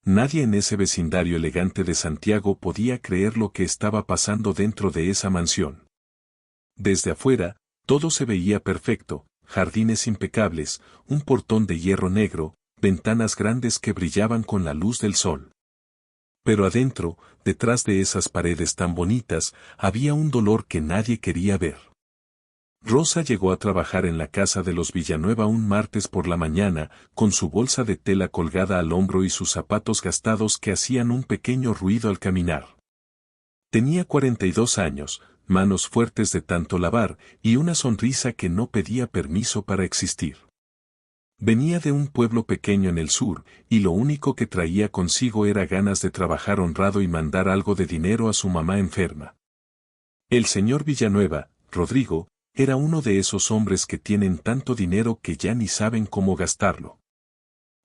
Nadie en ese vecindario elegante de Santiago podía creer lo que estaba pasando dentro de esa mansión. Desde afuera, todo se veía perfecto, jardines impecables, un portón de hierro negro, ventanas grandes que brillaban con la luz del sol. Pero adentro, detrás de esas paredes tan bonitas, había un dolor que nadie quería ver. Rosa llegó a trabajar en la casa de los Villanueva un martes por la mañana, con su bolsa de tela colgada al hombro y sus zapatos gastados que hacían un pequeño ruido al caminar. Tenía 42 años, manos fuertes de tanto lavar, y una sonrisa que no pedía permiso para existir. Venía de un pueblo pequeño en el sur, y lo único que traía consigo era ganas de trabajar honrado y mandar algo de dinero a su mamá enferma. El señor Villanueva, Rodrigo, era uno de esos hombres que tienen tanto dinero que ya ni saben cómo gastarlo.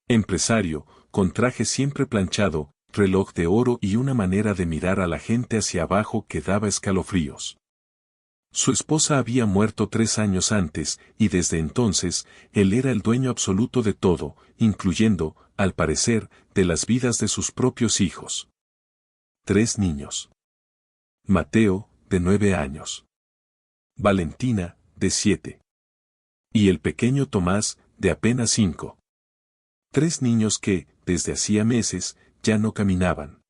Empresario, con traje siempre planchado, reloj de oro y una manera de mirar a la gente hacia abajo que daba escalofríos. Su esposa había muerto 3 años antes, y desde entonces, él era el dueño absoluto de todo, incluyendo, al parecer, de las vidas de sus propios hijos. 3 niños. Mateo, de 9 años. Valentina, de 7. Y el pequeño Tomás, de apenas 5. 3 niños que, desde hacía meses, ya no caminaban.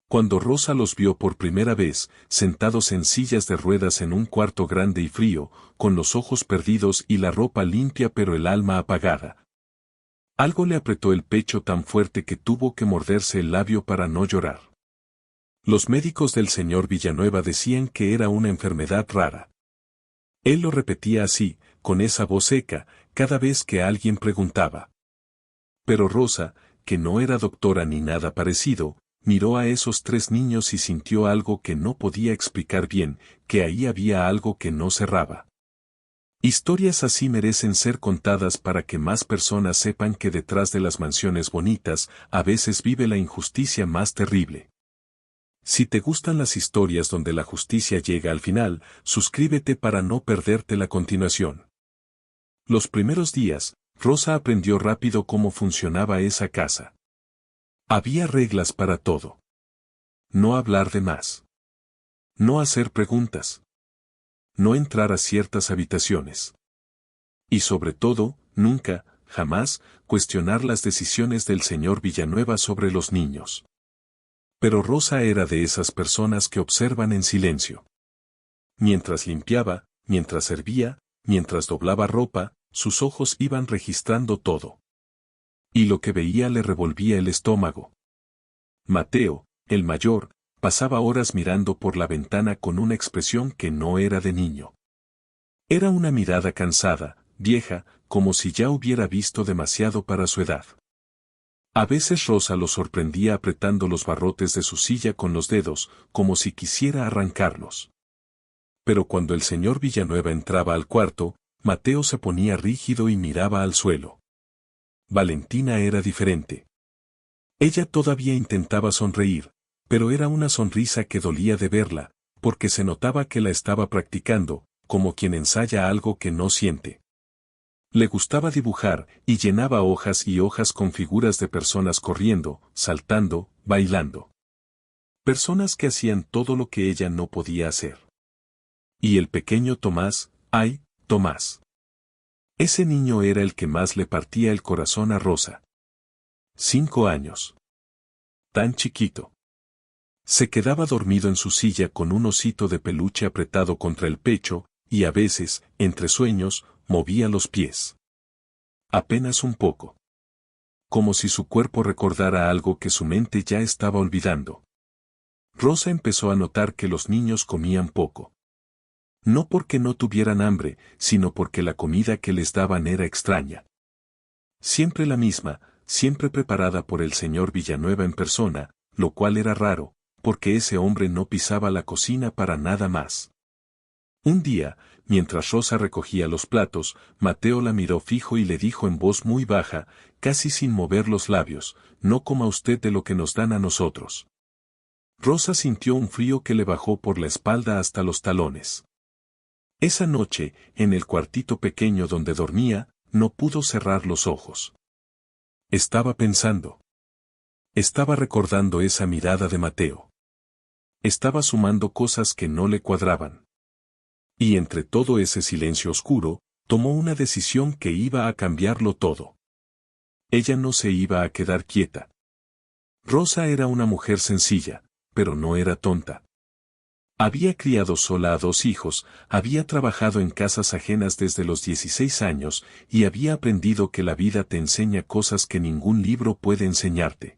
Cuando Rosa los vio por primera vez, sentados en sillas de ruedas en un cuarto grande y frío, con los ojos perdidos y la ropa limpia pero el alma apagada. Algo le apretó el pecho tan fuerte que tuvo que morderse el labio para no llorar. Los médicos del señor Villanueva decían que era una enfermedad rara. Él lo repetía así, con esa voz seca, cada vez que alguien preguntaba. Pero Rosa, que no era doctora ni nada parecido, miró a esos 3 niños y sintió algo que no podía explicar bien, que ahí había algo que no cerraba. Historias así merecen ser contadas para que más personas sepan que detrás de las mansiones bonitas, a veces vive la injusticia más terrible. Si te gustan las historias donde la justicia llega al final, suscríbete para no perderte la continuación. Los primeros días, Rosa aprendió rápido cómo funcionaba esa casa. Había reglas para todo. No hablar de más. No hacer preguntas. No entrar a ciertas habitaciones. Y sobre todo, nunca, jamás, cuestionar las decisiones del señor Villanueva sobre los niños. Pero Rosa era de esas personas que observan en silencio. Mientras limpiaba, mientras servía, mientras doblaba ropa, sus ojos iban registrando todo. Y lo que veía le revolvía el estómago. Mateo, el mayor, pasaba horas mirando por la ventana con una expresión que no era de niño. Era una mirada cansada, vieja, como si ya hubiera visto demasiado para su edad. A veces Rosa lo sorprendía apretando los barrotes de su silla con los dedos, como si quisiera arrancarlos. Pero cuando el señor Villanueva entraba al cuarto, Mateo se ponía rígido y miraba al suelo. Valentina era diferente. Ella todavía intentaba sonreír, pero era una sonrisa que dolía de verla, porque se notaba que la estaba practicando, como quien ensaya algo que no siente. Le gustaba dibujar, y llenaba hojas y hojas con figuras de personas corriendo, saltando, bailando. Personas que hacían todo lo que ella no podía hacer. Y el pequeño Tomás, ¡ay, Tomás! Ese niño era el que más le partía el corazón a Rosa. 5 años. Tan chiquito. Se quedaba dormido en su silla con un osito de peluche apretado contra el pecho, y a veces, entre sueños, movía los pies. Apenas un poco. Como si su cuerpo recordara algo que su mente ya estaba olvidando. Rosa empezó a notar que los niños comían poco. No porque no tuvieran hambre, sino porque la comida que les daban era extraña. Siempre la misma, siempre preparada por el señor Villanueva en persona, lo cual era raro, porque ese hombre no pisaba la cocina para nada más. Un día, mientras Rosa recogía los platos, Mateo la miró fijo y le dijo en voz muy baja, casi sin mover los labios, no coma usted de lo que nos dan a nosotros. Rosa sintió un frío que le bajó por la espalda hasta los talones. Esa noche, en el cuartito pequeño donde dormía, no pudo cerrar los ojos. Estaba pensando. Estaba recordando esa mirada de Mateo. Estaba sumando cosas que no le cuadraban. Y entre todo ese silencio oscuro, tomó una decisión que iba a cambiarlo todo. Ella no se iba a quedar quieta. Rosa era una mujer sencilla, pero no era tonta. Había criado sola a 2 hijos, había trabajado en casas ajenas desde los 16 años y había aprendido que la vida te enseña cosas que ningún libro puede enseñarte.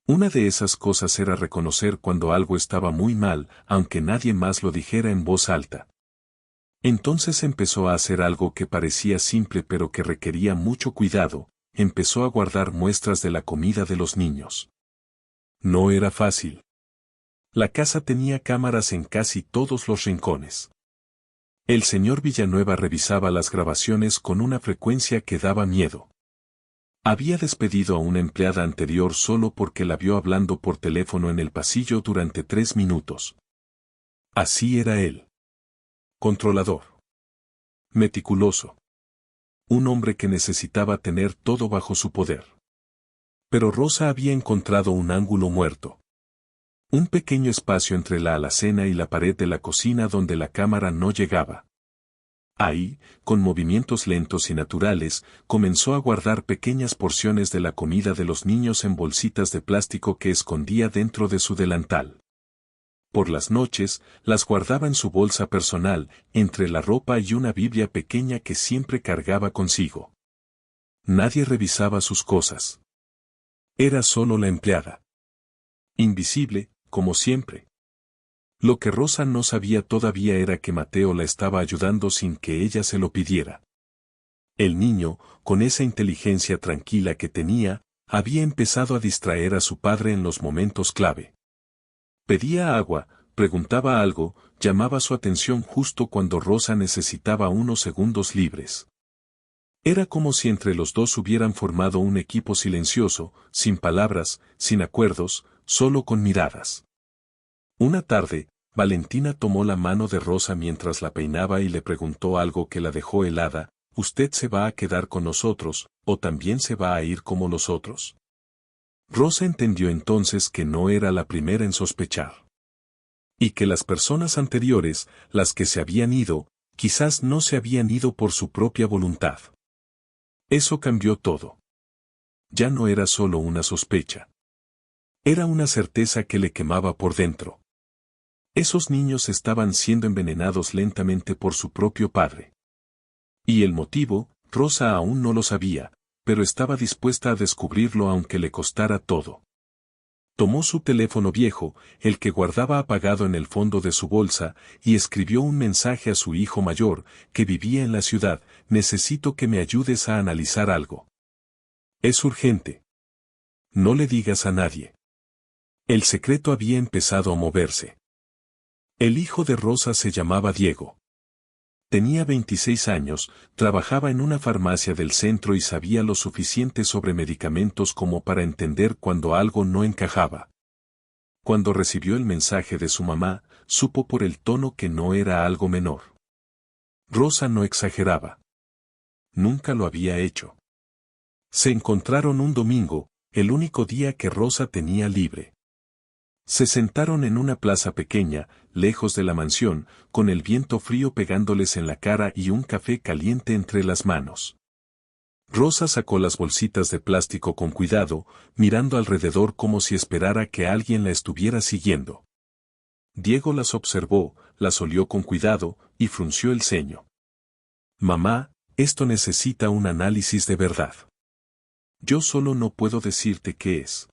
Una de esas cosas era reconocer cuando algo estaba muy mal, aunque nadie más lo dijera en voz alta. Entonces empezó a hacer algo que parecía simple pero que requería mucho cuidado, empezó a guardar muestras de la comida de los niños. No era fácil. La casa tenía cámaras en casi todos los rincones. El señor Villanueva revisaba las grabaciones con una frecuencia que daba miedo. Había despedido a una empleada anterior solo porque la vio hablando por teléfono en el pasillo durante 3 minutos. Así era él. Controlador. Meticuloso. Un hombre que necesitaba tener todo bajo su poder. Pero Rosa había encontrado un ángulo muerto. Un pequeño espacio entre la alacena y la pared de la cocina donde la cámara no llegaba. Ahí, con movimientos lentos y naturales, comenzó a guardar pequeñas porciones de la comida de los niños en bolsitas de plástico que escondía dentro de su delantal. Por las noches, las guardaba en su bolsa personal, entre la ropa y una Biblia pequeña que siempre cargaba consigo. Nadie revisaba sus cosas. Era solo la empleada. Invisible, como siempre. Lo que Rosa no sabía todavía era que Mateo la estaba ayudando sin que ella se lo pidiera. El niño, con esa inteligencia tranquila que tenía, había empezado a distraer a su padre en los momentos clave. Pedía agua, preguntaba algo, llamaba su atención justo cuando Rosa necesitaba unos segundos libres. Era como si entre los dos hubieran formado un equipo silencioso, sin palabras, sin acuerdos, solo con miradas. Una tarde, Valentina tomó la mano de Rosa mientras la peinaba y le preguntó algo que la dejó helada: ¿usted se va a quedar con nosotros, o también se va a ir como los otros? Rosa entendió entonces que no era la primera en sospechar. Y que las personas anteriores, las que se habían ido, quizás no se habían ido por su propia voluntad. Eso cambió todo. Ya no era solo una sospecha. Era una certeza que le quemaba por dentro. Esos niños estaban siendo envenenados lentamente por su propio padre. Y el motivo, Rosa aún no lo sabía, pero estaba dispuesta a descubrirlo aunque le costara todo. Tomó su teléfono viejo, el que guardaba apagado en el fondo de su bolsa, y escribió un mensaje a su hijo mayor, que vivía en la ciudad: necesito que me ayudes a analizar algo. Es urgente. No le digas a nadie. El secreto había empezado a moverse. El hijo de Rosa se llamaba Diego. Tenía 26 años, trabajaba en una farmacia del centro y sabía lo suficiente sobre medicamentos como para entender cuando algo no encajaba. Cuando recibió el mensaje de su mamá, supo por el tono que no era algo menor. Rosa no exageraba. Nunca lo había hecho. Se encontraron un domingo, el único día que Rosa tenía libre. Se sentaron en una plaza pequeña, lejos de la mansión, con el viento frío pegándoles en la cara y un café caliente entre las manos. Rosa sacó las bolsitas de plástico con cuidado, mirando alrededor como si esperara que alguien la estuviera siguiendo. Diego las observó, las olió con cuidado, y frunció el ceño. Mamá, esto necesita un análisis de verdad. Yo solo no puedo decirte qué es.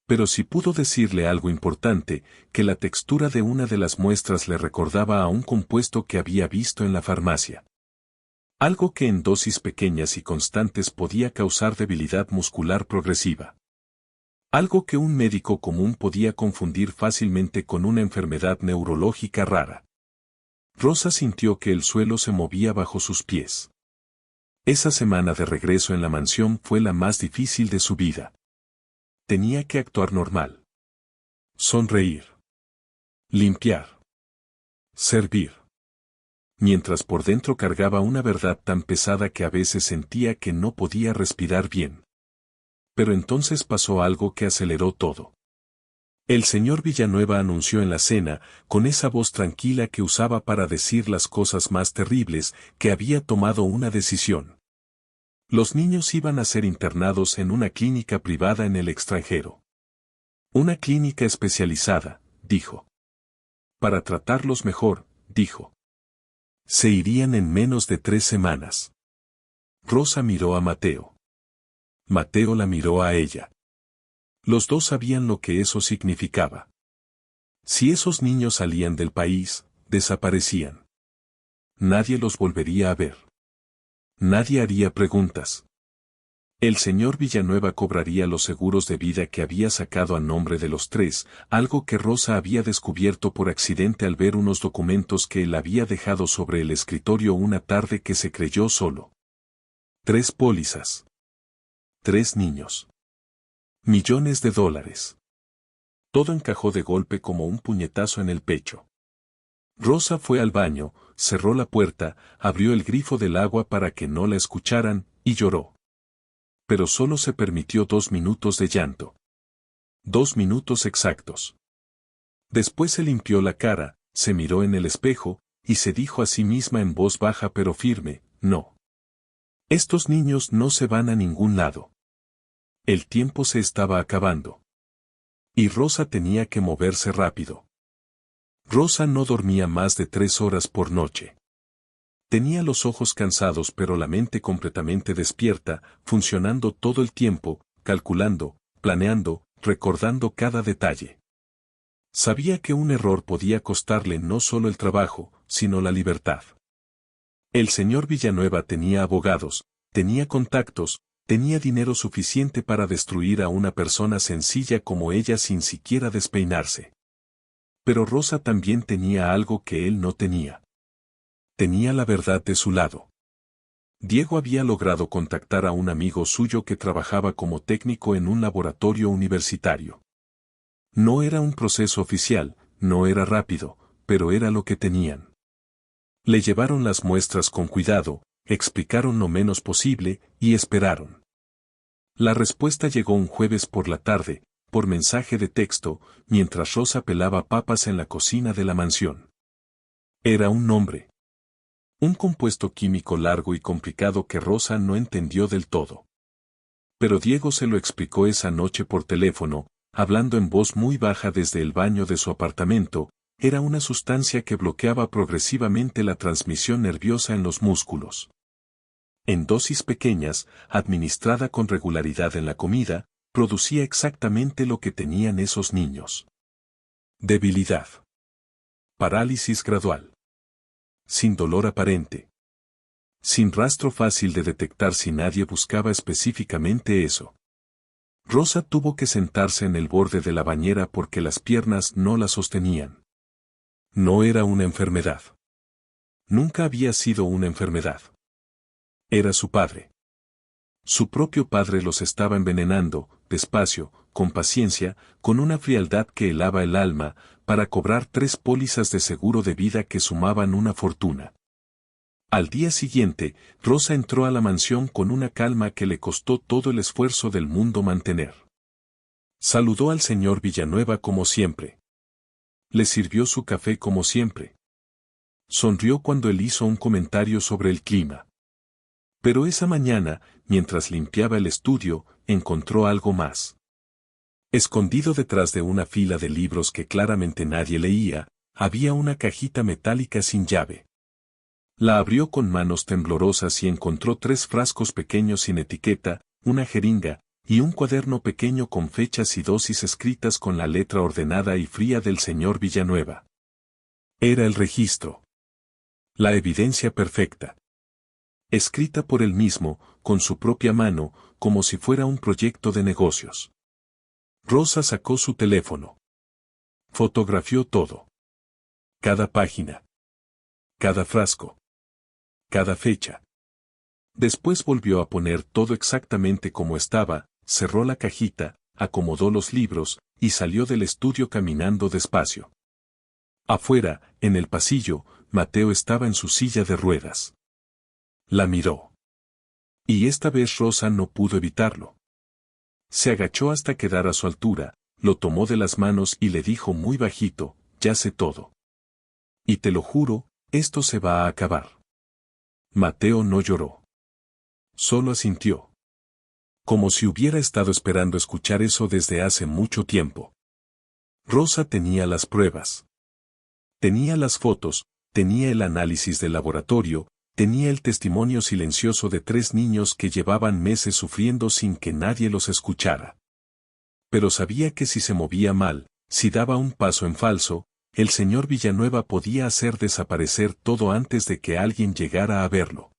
Pero sí pudo decirle algo importante, que la textura de una de las muestras le recordaba a un compuesto que había visto en la farmacia. Algo que en dosis pequeñas y constantes podía causar debilidad muscular progresiva. Algo que un médico común podía confundir fácilmente con una enfermedad neurológica rara. Rosa sintió que el suelo se movía bajo sus pies. Esa semana de regreso en la mansión fue la más difícil de su vida. Tenía que actuar normal. Sonreír. Limpiar. Servir. Mientras por dentro cargaba una verdad tan pesada que a veces sentía que no podía respirar bien. Pero entonces pasó algo que aceleró todo. El señor Villanueva anunció en la cena, con esa voz tranquila que usaba para decir las cosas más terribles, que había tomado una decisión. Los niños iban a ser internados en una clínica privada en el extranjero. Una clínica especializada, dijo. Para tratarlos mejor, dijo. Se irían en menos de 3 semanas. Rosa miró a Mateo. Mateo la miró a ella. Los dos sabían lo que eso significaba. Si esos niños salían del país, desaparecían. Nadie los volvería a ver. Nadie haría preguntas. El señor Villanueva cobraría los seguros de vida que había sacado a nombre de los 3, algo que Rosa había descubierto por accidente al ver unos documentos que él había dejado sobre el escritorio una tarde que se creyó solo. 3 pólizas. 3 niños. Millones de dólares. Todo encajó de golpe como un puñetazo en el pecho. Rosa fue al baño, cerró la puerta, abrió el grifo del agua para que no la escucharan, y lloró. Pero solo se permitió 2 minutos de llanto. 2 minutos exactos. Después se limpió la cara, se miró en el espejo, y se dijo a sí misma en voz baja pero firme, no. Estos niños no se van a ningún lado. El tiempo se estaba acabando. Y Rosa tenía que moverse rápido. Rosa no dormía más de 3 horas por noche. Tenía los ojos cansados pero la mente completamente despierta, funcionando todo el tiempo, calculando, planeando, recordando cada detalle. Sabía que un error podía costarle no solo el trabajo, sino la libertad. El señor Villanueva tenía abogados, tenía contactos, tenía dinero suficiente para destruir a una persona sencilla como ella sin siquiera despeinarse. Pero Rosa también tenía algo que él no tenía. Tenía la verdad de su lado. Diego había logrado contactar a un amigo suyo que trabajaba como técnico en un laboratorio universitario. No era un proceso oficial, no era rápido, pero era lo que tenían. Le llevaron las muestras con cuidado, explicaron lo menos posible, y esperaron. La respuesta llegó un jueves por la tarde, por mensaje de texto, mientras Rosa pelaba papas en la cocina de la mansión. Era un nombre. Un compuesto químico largo y complicado que Rosa no entendió del todo. Pero Diego se lo explicó esa noche por teléfono, hablando en voz muy baja desde el baño de su apartamento. Era una sustancia que bloqueaba progresivamente la transmisión nerviosa en los músculos. En dosis pequeñas, administrada con regularidad en la comida, producía exactamente lo que tenían esos niños. Debilidad. Parálisis gradual. Sin dolor aparente. Sin rastro fácil de detectar si nadie buscaba específicamente eso. Rosa tuvo que sentarse en el borde de la bañera porque las piernas no la sostenían. No era una enfermedad. Nunca había sido una enfermedad. Era su padre. Su propio padre los estaba envenenando, despacio, con paciencia, con una frialdad que helaba el alma, para cobrar 3 pólizas de seguro de vida que sumaban una fortuna. Al día siguiente, Rosa entró a la mansión con una calma que le costó todo el esfuerzo del mundo mantener. Saludó al señor Villanueva como siempre. Le sirvió su café como siempre. Sonrió cuando él hizo un comentario sobre el clima. Pero esa mañana, mientras limpiaba el estudio, encontró algo más. Escondido detrás de una fila de libros que claramente nadie leía, había una cajita metálica sin llave. La abrió con manos temblorosas y encontró 3 frascos pequeños sin etiqueta, una jeringa, y un cuaderno pequeño con fechas y dosis escritas con la letra ordenada y fría del señor Villanueva. Era el registro. La evidencia perfecta. Escrita por él mismo, con su propia mano, como si fuera un proyecto de negocios. Rosa sacó su teléfono. Fotografió todo. Cada página. Cada frasco. Cada fecha. Después volvió a poner todo exactamente como estaba, cerró la cajita, acomodó los libros, y salió del estudio caminando despacio. Afuera, en el pasillo, Mateo estaba en su silla de ruedas. La miró. Y esta vez Rosa no pudo evitarlo. Se agachó hasta quedar a su altura, lo tomó de las manos y le dijo muy bajito, ya sé todo. Y te lo juro, esto se va a acabar. Mateo no lloró. Solo asintió. Como si hubiera estado esperando escuchar eso desde hace mucho tiempo. Rosa tenía las pruebas. Tenía las fotos, tenía el análisis del laboratorio, tenía el testimonio silencioso de 3 niños que llevaban meses sufriendo sin que nadie los escuchara. Pero sabía que si se movía mal, si daba un paso en falso, el señor Villanueva podía hacer desaparecer todo antes de que alguien llegara a verlo.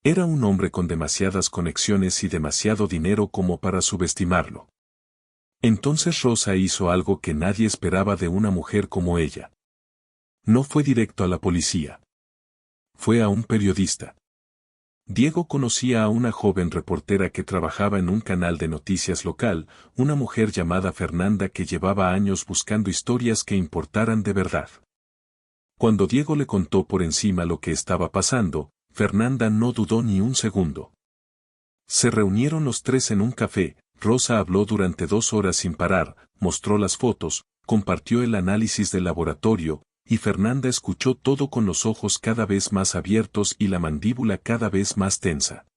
Era un hombre con demasiadas conexiones y demasiado dinero como para subestimarlo. Entonces Rosa hizo algo que nadie esperaba de una mujer como ella. No fue directo a la policía. Fue a un periodista. Diego conocía a una joven reportera que trabajaba en un canal de noticias local, una mujer llamada Fernanda que llevaba años buscando historias que importaran de verdad. Cuando Diego le contó por encima lo que estaba pasando, Fernanda no dudó ni un segundo. Se reunieron los 3 en un café, Rosa habló durante 2 horas sin parar, mostró las fotos, compartió el análisis del laboratorio, y Fernanda escuchó todo con los ojos cada vez más abiertos y la mandíbula cada vez más tensa.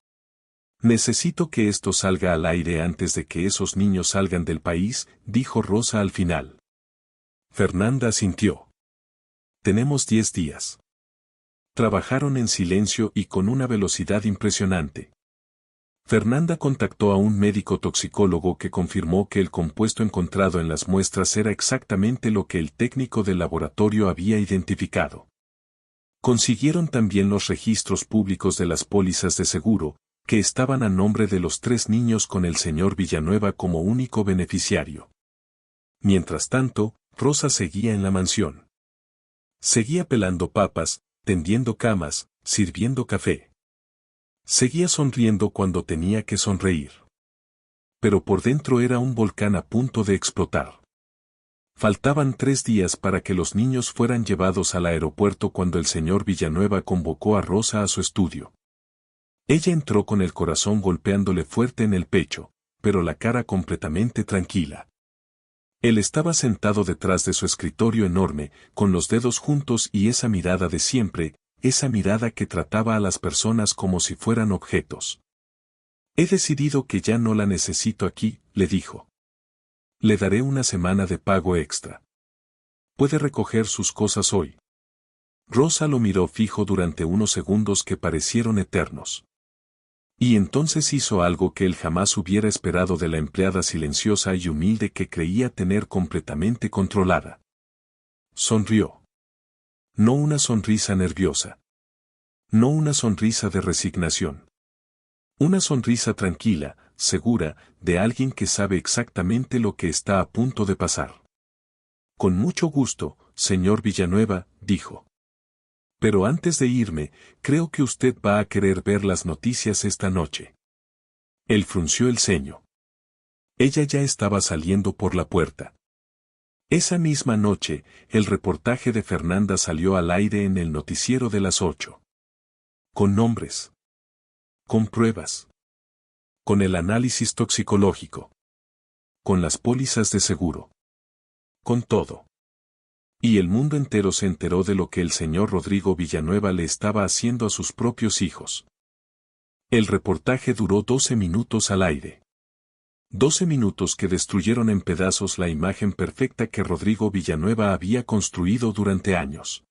Necesito que esto salga al aire antes de que esos niños salgan del país, dijo Rosa al final. Fernanda asintió. Tenemos 10 días. Trabajaron en silencio y con una velocidad impresionante. Fernanda contactó a un médico toxicólogo que confirmó que el compuesto encontrado en las muestras era exactamente lo que el técnico del laboratorio había identificado. Consiguieron también los registros públicos de las pólizas de seguro, que estaban a nombre de los 3 niños con el señor Villanueva como único beneficiario. Mientras tanto, Rosa seguía en la mansión. Seguía pelando papas, tendiendo camas, sirviendo café. Seguía sonriendo cuando tenía que sonreír. Pero por dentro era un volcán a punto de explotar. Faltaban 3 días para que los niños fueran llevados al aeropuerto cuando el señor Villanueva convocó a Rosa a su estudio. Ella entró con el corazón golpeándole fuerte en el pecho, pero la cara completamente tranquila. Él estaba sentado detrás de su escritorio enorme, con los dedos juntos y esa mirada de siempre, esa mirada que trataba a las personas como si fueran objetos. He decidido que ya no la necesito aquí, le dijo. Le daré una semana de pago extra. Puede recoger sus cosas hoy. Rosa lo miró fijo durante unos segundos que parecieron eternos. Y entonces hizo algo que él jamás hubiera esperado de la empleada silenciosa y humilde que creía tener completamente controlada. Sonrió. No una sonrisa nerviosa. No una sonrisa de resignación. Una sonrisa tranquila, segura, de alguien que sabe exactamente lo que está a punto de pasar. Con mucho gusto, señor Villanueva, dijo. Pero antes de irme, creo que usted va a querer ver las noticias esta noche. Él frunció el ceño. Ella ya estaba saliendo por la puerta. Esa misma noche, el reportaje de Fernanda salió al aire en el noticiero de las 8. Con nombres. Con pruebas. Con el análisis toxicológico. Con las pólizas de seguro. Con todo. Y el mundo entero se enteró de lo que el señor Rodrigo Villanueva le estaba haciendo a sus propios hijos. El reportaje duró 12 minutos al aire. 12 minutos que destruyeron en pedazos la imagen perfecta que Rodrigo Villanueva había construido durante años.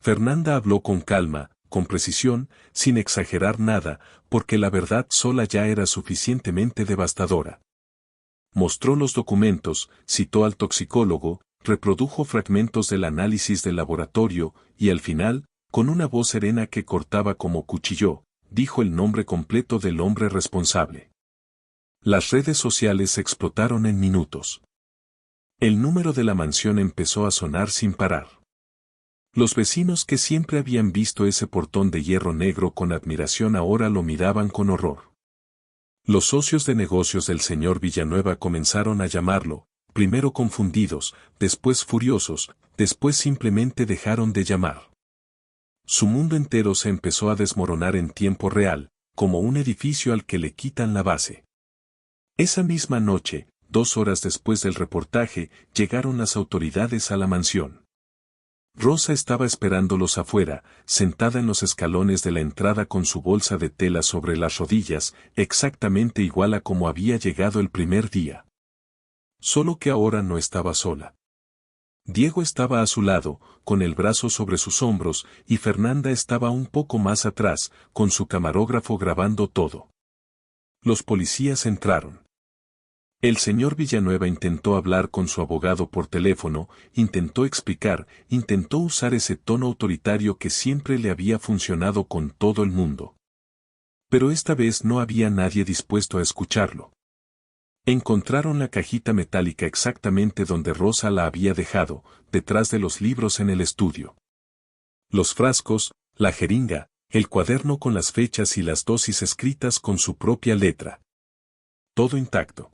Fernanda habló con calma, con precisión, sin exagerar nada, porque la verdad sola ya era suficientemente devastadora. Mostró los documentos, citó al toxicólogo, reprodujo fragmentos del análisis del laboratorio, y al final, con una voz serena que cortaba como cuchillo, dijo el nombre completo del hombre responsable. Las redes sociales explotaron en minutos. El número de la mansión empezó a sonar sin parar. Los vecinos que siempre habían visto ese portón de hierro negro con admiración ahora lo miraban con horror. Los socios de negocios del señor Villanueva comenzaron a llamarlo, primero confundidos, después furiosos, después simplemente dejaron de llamar. Su mundo entero se empezó a desmoronar en tiempo real, como un edificio al que le quitan la base. Esa misma noche, 2 horas después del reportaje, llegaron las autoridades a la mansión. Rosa estaba esperándolos afuera, sentada en los escalones de la entrada con su bolsa de tela sobre las rodillas, exactamente igual a como había llegado el primer día. Solo que ahora no estaba sola. Diego estaba a su lado, con el brazo sobre sus hombros, y Fernanda estaba un poco más atrás, con su camarógrafo grabando todo. Los policías entraron. El señor Villanueva intentó hablar con su abogado por teléfono, intentó explicar, intentó usar ese tono autoritario que siempre le había funcionado con todo el mundo. Pero esta vez no había nadie dispuesto a escucharlo. Encontraron la cajita metálica exactamente donde Rosa la había dejado, detrás de los libros en el estudio. Los frascos, la jeringa, el cuaderno con las fechas y las dosis escritas con su propia letra. Todo intacto.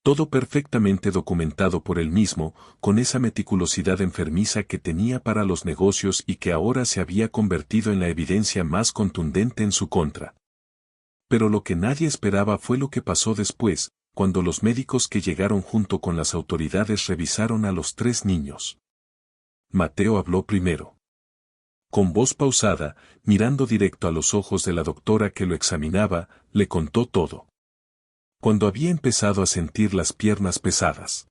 Todo perfectamente documentado por él mismo, con esa meticulosidad enfermiza que tenía para los negocios y que ahora se había convertido en la evidencia más contundente en su contra. Pero lo que nadie esperaba fue lo que pasó después, cuando los médicos que llegaron junto con las autoridades revisaron a los 3 niños. Mateo habló primero. Con voz pausada, mirando directo a los ojos de la doctora que lo examinaba, le contó todo. Cuando había empezado a sentir las piernas pesadas.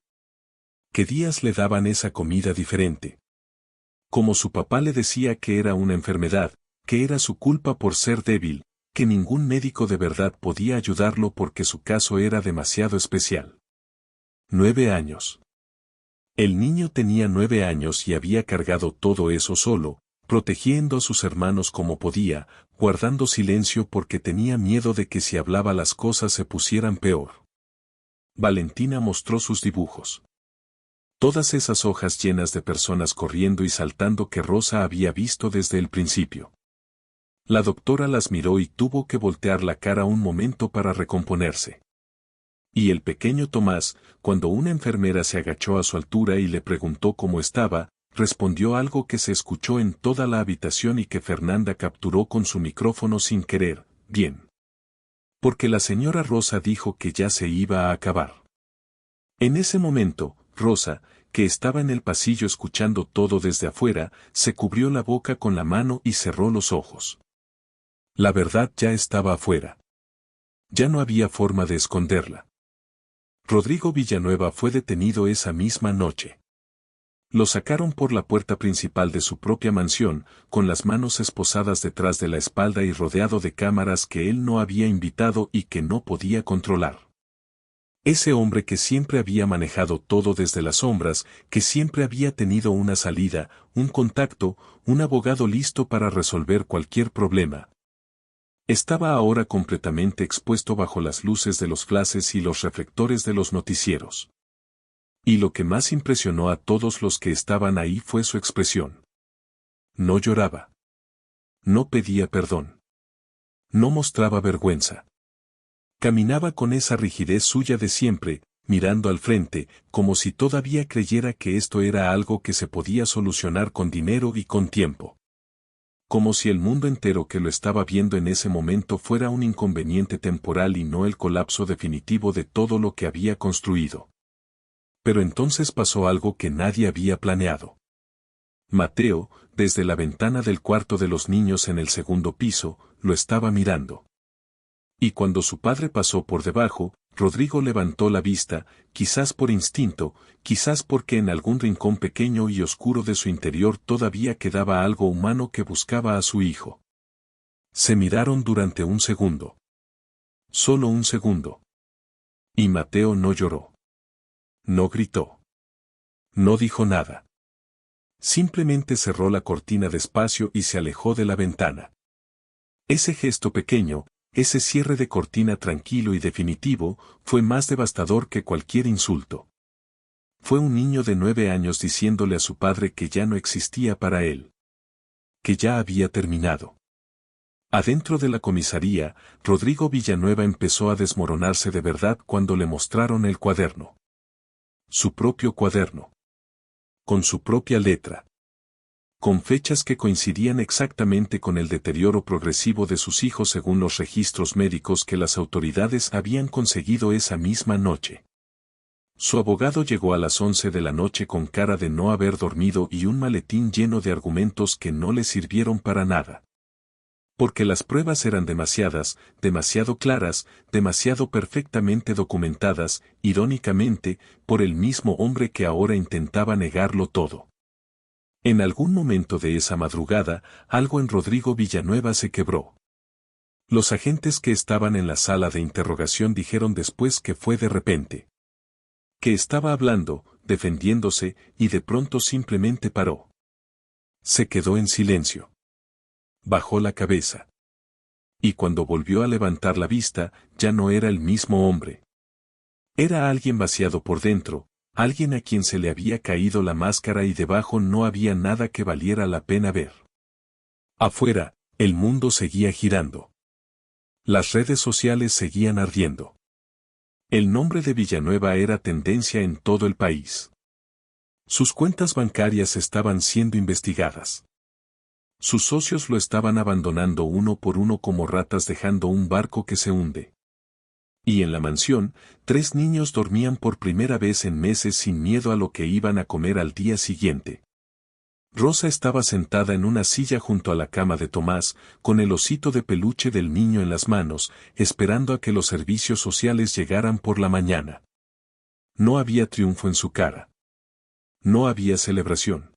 ¿Qué días le daban esa comida diferente? Como su papá le decía que era una enfermedad, que era su culpa por ser débil, que ningún médico de verdad podía ayudarlo porque su caso era demasiado especial. 9 años. El niño tenía 9 años y había cargado todo eso solo, protegiendo a sus hermanos como podía, guardando silencio porque tenía miedo de que si hablaba las cosas se pusieran peor. Valentina mostró sus dibujos. Todas esas hojas llenas de personas corriendo y saltando que Rosa había visto desde el principio. La doctora las miró y tuvo que voltear la cara un momento para recomponerse. Y el pequeño Tomás, cuando una enfermera se agachó a su altura y le preguntó cómo estaba, respondió algo que se escuchó en toda la habitación y que Fernanda capturó con su micrófono sin querer: bien. Porque la señora Rosa dijo que ya se iba a acabar. En ese momento, Rosa, que estaba en el pasillo escuchando todo desde afuera, se cubrió la boca con la mano y cerró los ojos. La verdad ya estaba afuera. Ya no había forma de esconderla. Rodrigo Villanueva fue detenido esa misma noche. Lo sacaron por la puerta principal de su propia mansión, con las manos esposadas detrás de la espalda y rodeado de cámaras que él no había invitado y que no podía controlar. Ese hombre que siempre había manejado todo desde las sombras, que siempre había tenido una salida, un contacto, un abogado listo para resolver cualquier problema. Estaba ahora completamente expuesto bajo las luces de los flashes y los reflectores de los noticieros. Y lo que más impresionó a todos los que estaban ahí fue su expresión. No lloraba. No pedía perdón. No mostraba vergüenza. Caminaba con esa rigidez suya de siempre, mirando al frente, como si todavía creyera que esto era algo que se podía solucionar con dinero y con tiempo. Como si el mundo entero que lo estaba viendo en ese momento fuera un inconveniente temporal y no el colapso definitivo de todo lo que había construido. Pero entonces pasó algo que nadie había planeado. Mateo, desde la ventana del cuarto de los niños en el segundo piso, lo estaba mirando. Y cuando su padre pasó por debajo, Rodrigo levantó la vista, quizás por instinto, quizás porque en algún rincón pequeño y oscuro de su interior todavía quedaba algo humano que buscaba a su hijo. Se miraron durante un segundo. Solo un segundo. Y Mateo no lloró. No gritó. No dijo nada. Simplemente cerró la cortina despacio y se alejó de la ventana. Ese gesto pequeño, ese cierre de cortina tranquilo y definitivo, fue más devastador que cualquier insulto. Fue un niño de 9 años diciéndole a su padre que ya no existía para él. Que ya había terminado. Adentro de la comisaría, Rodrigo Villanueva empezó a desmoronarse de verdad cuando le mostraron el cuaderno. Su propio cuaderno. Con su propia letra. con fechas que coincidían exactamente con el deterioro progresivo de sus hijos según los registros médicos que las autoridades habían conseguido esa misma noche. Su abogado llegó a las 11 de la noche con cara de no haber dormido y un maletín lleno de argumentos que no le sirvieron para nada. Porque las pruebas eran demasiadas, demasiado claras, demasiado perfectamente documentadas, irónicamente, por el mismo hombre que ahora intentaba negarlo todo. En algún momento de esa madrugada, algo en Rodrigo Villanueva se quebró. Los agentes que estaban en la sala de interrogación dijeron después que fue de repente. Que estaba hablando, defendiéndose, y de pronto simplemente paró. Se quedó en silencio. Bajó la cabeza. Y cuando volvió a levantar la vista, ya no era el mismo hombre. Era alguien vaciado por dentro, alguien a quien se le había caído la máscara y debajo no había nada que valiera la pena ver. Afuera, el mundo seguía girando. Las redes sociales seguían ardiendo. El nombre de Villanueva era tendencia en todo el país. Sus cuentas bancarias estaban siendo investigadas. Sus socios lo estaban abandonando uno por uno como ratas dejando un barco que se hunde. Y en la mansión, 3 niños dormían por primera vez en meses sin miedo a lo que iban a comer al día siguiente. Rosa estaba sentada en una silla junto a la cama de Tomás, con el osito de peluche del niño en las manos, esperando a que los servicios sociales llegaran por la mañana. No había triunfo en su cara. No había celebración.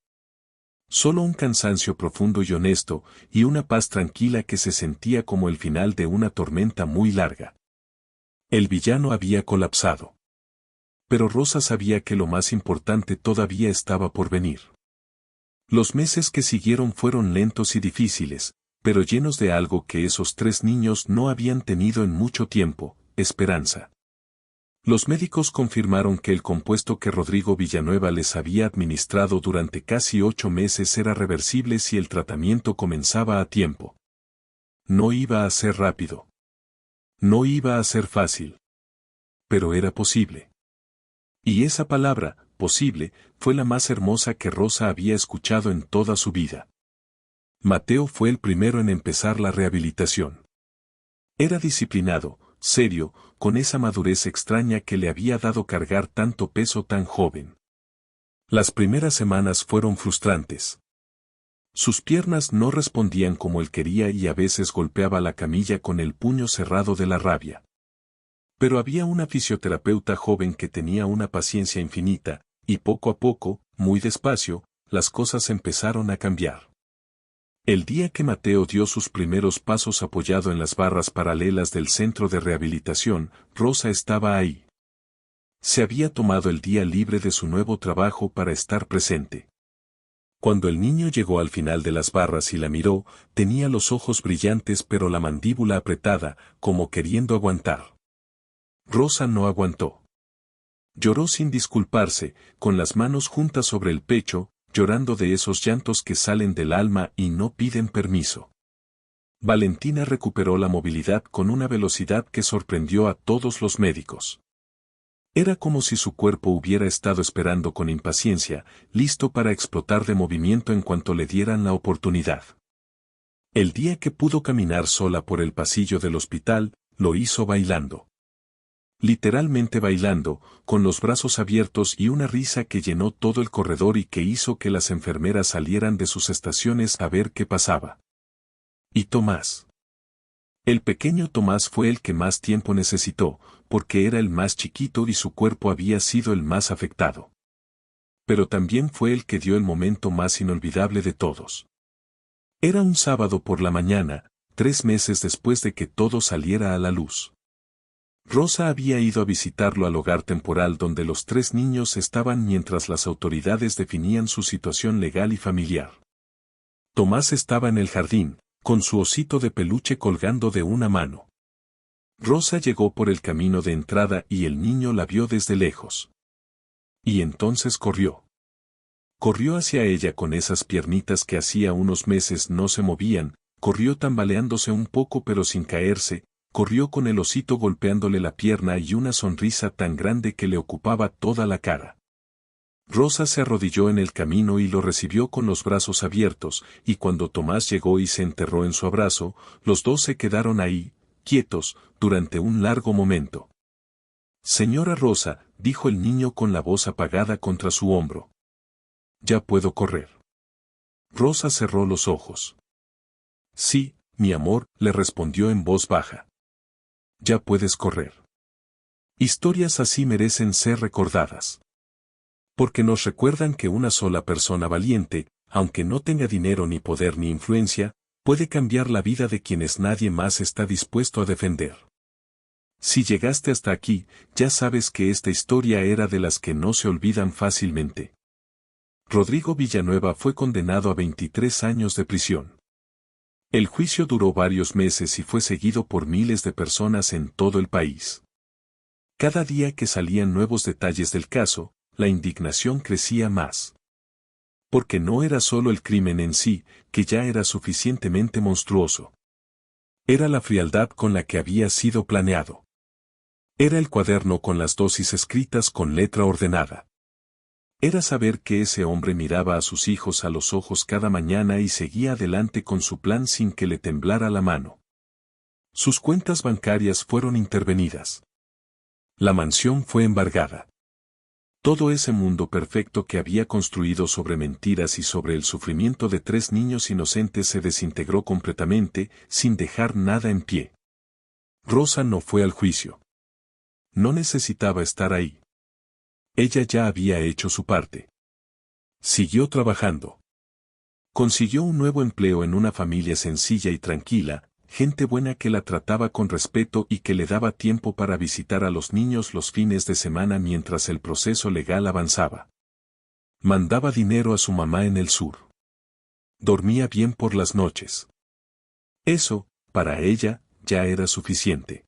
Solo un cansancio profundo y honesto, y una paz tranquila que se sentía como el final de una tormenta muy larga. El villano había colapsado. Pero Rosa sabía que lo más importante todavía estaba por venir. Los meses que siguieron fueron lentos y difíciles, pero llenos de algo que esos 3 niños no habían tenido en mucho tiempo, esperanza. Los médicos confirmaron que el compuesto que Rodrigo Villanueva les había administrado durante casi 8 meses era reversible si el tratamiento comenzaba a tiempo. No iba a ser rápido. No iba a ser fácil. Pero era posible. Y esa palabra, posible, fue la más hermosa que Rosa había escuchado en toda su vida. Mateo fue el primero en empezar la rehabilitación. Era disciplinado, serio, con esa madurez extraña que le había dado cargar tanto peso tan joven. Las primeras semanas fueron frustrantes. Sus piernas no respondían como él quería y a veces golpeaba la camilla con el puño cerrado de la rabia. Pero había una fisioterapeuta joven que tenía una paciencia infinita, y poco a poco, muy despacio, las cosas empezaron a cambiar. El día que Mateo dio sus primeros pasos apoyado en las barras paralelas del centro de rehabilitación, Rosa estaba ahí. Se había tomado el día libre de su nuevo trabajo para estar presente. Cuando el niño llegó al final de las barras y la miró, tenía los ojos brillantes pero la mandíbula apretada, como queriendo aguantar. Rosa no aguantó. Lloró sin disculparse, con las manos juntas sobre el pecho, llorando de esos llantos que salen del alma y no piden permiso. Valentina recuperó la movilidad con una velocidad que sorprendió a todos los médicos. Era como si su cuerpo hubiera estado esperando con impaciencia, listo para explotar de movimiento en cuanto le dieran la oportunidad. El día que pudo caminar sola por el pasillo del hospital, lo hizo bailando. Literalmente bailando, con los brazos abiertos y una risa que llenó todo el corredor y que hizo que las enfermeras salieran de sus estaciones a ver qué pasaba. Y Tomás. El pequeño Tomás fue el que más tiempo necesitó, porque era el más chiquito y su cuerpo había sido el más afectado. Pero también fue el que dio el momento más inolvidable de todos. Era un sábado por la mañana, 3 meses después de que todo saliera a la luz. Rosa había ido a visitarlo al hogar temporal donde los 3 niños estaban mientras las autoridades definían su situación legal y familiar. Tomás estaba en el jardín, con su osito de peluche colgando de una mano. Rosa llegó por el camino de entrada y el niño la vio desde lejos. Y entonces corrió. Corrió hacia ella con esas piernitas que hacía unos meses no se movían, corrió tambaleándose un poco pero sin caerse, corrió con el osito golpeándole la pierna y una sonrisa tan grande que le ocupaba toda la cara. Rosa se arrodilló en el camino y lo recibió con los brazos abiertos, y cuando Tomás llegó y se enterró en su abrazo, los dos se quedaron ahí, quietos, durante un largo momento. Señora Rosa, dijo el niño con la voz apagada contra su hombro. Ya puedo correr. Rosa cerró los ojos. Sí, mi amor, le respondió en voz baja. Ya puedes correr. Historias así merecen ser recordadas. Porque nos recuerdan que una sola persona valiente, aunque no tenga dinero ni poder ni influencia, puede cambiar la vida de quienes nadie más está dispuesto a defender. Si llegaste hasta aquí, ya sabes que esta historia era de las que no se olvidan fácilmente. Rodrigo Villanueva fue condenado a 23 años de prisión. El juicio duró varios meses y fue seguido por miles de personas en todo el país. Cada día que salían nuevos detalles del caso, la indignación crecía más. Porque no era solo el crimen en sí, que ya era suficientemente monstruoso. Era la frialdad con la que había sido planeado. Era el cuaderno con las dosis escritas con letra ordenada. Era saber que ese hombre miraba a sus hijos a los ojos cada mañana y seguía adelante con su plan sin que le temblara la mano. Sus cuentas bancarias fueron intervenidas. La mansión fue embargada. Todo ese mundo perfecto que había construido sobre mentiras y sobre el sufrimiento de 3 niños inocentes se desintegró completamente, sin dejar nada en pie. Rosa no fue al juicio. No necesitaba estar ahí. Ella ya había hecho su parte. Siguió trabajando. Consiguió un nuevo empleo en una familia sencilla y tranquila, gente buena que la trataba con respeto y que le daba tiempo para visitar a los niños los fines de semana mientras el proceso legal avanzaba. Mandaba dinero a su mamá en el sur. Dormía bien por las noches. Eso, para ella, ya era suficiente.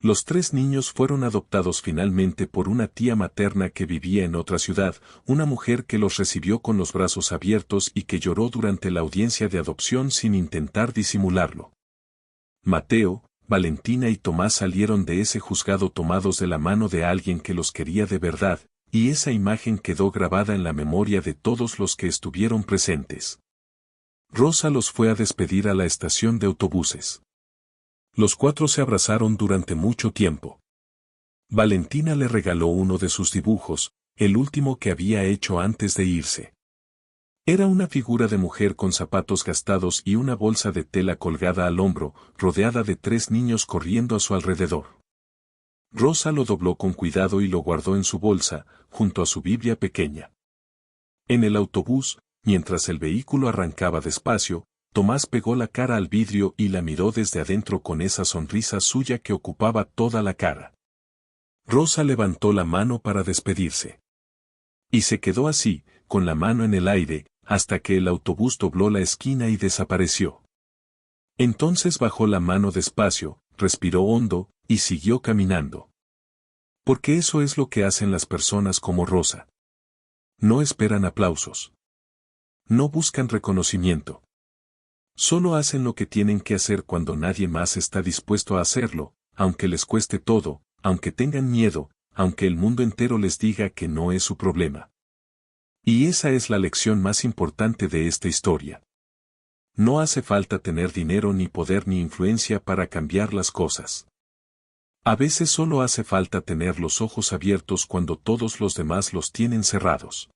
Los 3 niños fueron adoptados finalmente por una tía materna que vivía en otra ciudad, una mujer que los recibió con los brazos abiertos y que lloró durante la audiencia de adopción sin intentar disimularlo. Mateo, Valentina y Tomás salieron de ese juzgado tomados de la mano de alguien que los quería de verdad, y esa imagen quedó grabada en la memoria de todos los que estuvieron presentes. Rosa los fue a despedir a la estación de autobuses. Los 4 se abrazaron durante mucho tiempo. Valentina le regaló uno de sus dibujos, el último que había hecho antes de irse. Era una figura de mujer con zapatos gastados y una bolsa de tela colgada al hombro, rodeada de 3 niños corriendo a su alrededor. Rosa lo dobló con cuidado y lo guardó en su bolsa, junto a su Biblia pequeña. En el autobús, mientras el vehículo arrancaba despacio, Tomás pegó la cara al vidrio y la miró desde adentro con esa sonrisa suya que ocupaba toda la cara. Rosa levantó la mano para despedirse. Y se quedó así, con la mano en el aire, hasta que el autobús dobló la esquina y desapareció. Entonces bajó la mano despacio, respiró hondo, y siguió caminando. Porque eso es lo que hacen las personas como Rosa. No esperan aplausos. No buscan reconocimiento. Solo hacen lo que tienen que hacer cuando nadie más está dispuesto a hacerlo, aunque les cueste todo, aunque tengan miedo, aunque el mundo entero les diga que no es su problema. Y esa es la lección más importante de esta historia. No hace falta tener dinero ni poder ni influencia para cambiar las cosas. A veces solo hace falta tener los ojos abiertos cuando todos los demás los tienen cerrados.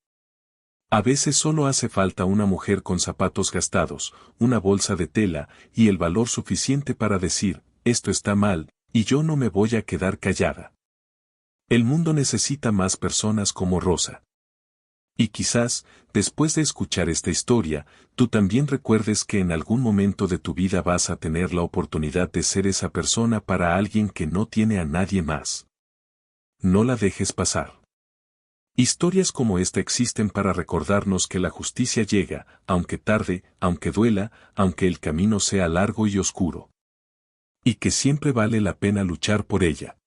A veces solo hace falta una mujer con zapatos gastados, una bolsa de tela, y el valor suficiente para decir, esto está mal, y yo no me voy a quedar callada. El mundo necesita más personas como Rosa. Y quizás, después de escuchar esta historia, tú también recuerdes que en algún momento de tu vida vas a tener la oportunidad de ser esa persona para alguien que no tiene a nadie más. No la dejes pasar. Historias como esta existen para recordarnos que la justicia llega, aunque tarde, aunque duela, aunque el camino sea largo y oscuro. Y que siempre vale la pena luchar por ella.